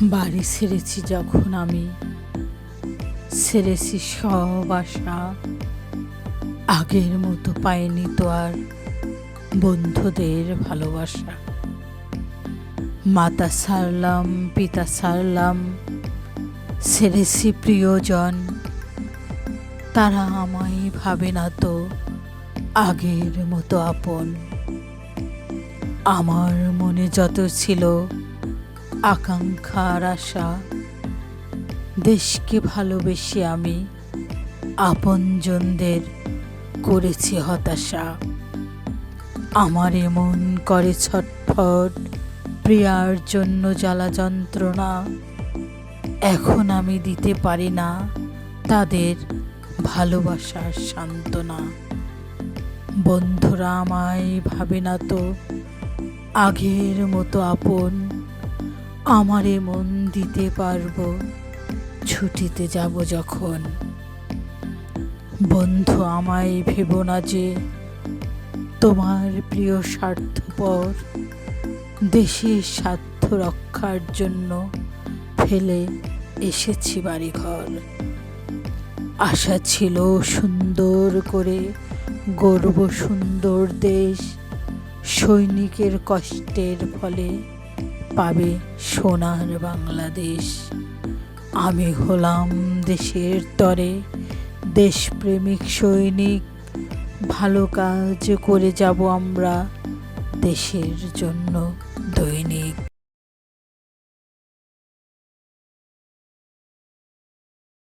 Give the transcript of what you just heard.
বাড়ি ছেড়েছি যখন আমি, ছেড়েছি সব আশা। আগের মতো পাইনি তো আর বন্ধুদের ভালোবাসা। মাতা ছাড়লাম, পিতা ছাড়লাম, ছেড়েছি প্রিয়জন। তারা আমায় ভাবে না তো আগের মতো আপন। আমার মনে যত ছিল আকাঙ্ক্ষার আশা, দেশকে ভালোবেসে আমি আপনজনদের করেছি হতাশা। আমার এমন করে ছটফট প্রিয়ার জন্য জ্বালা যন্ত্রণা। এখন আমি দিতে পারি না তাদের ভালোবাসার সান্ত্বনা। বন্ধুরা আমায় ভাবে না তো আগের মতো আপন। আমার মন দিতে পারবো ছুটিতে যাব যখন। বন্ধু আমায় ভেবো না যে তোমার প্রিয় স্বার্থপর। দেশের স্বার্থ রক্ষার জন্য ফেলে এসেছি বাড়িঘর। আশা ছিল সুন্দর করে গড়ব সুন্দর দেশ। সৈনিকের কষ্টের ফলে পাবে সোনার বাংলাদেশ। আমি হলাম দেশের তরে দেশপ্রেমিক সৈনিক। ভালো কাজ করে যাব আমরা দেশের জন্য দৈনিক।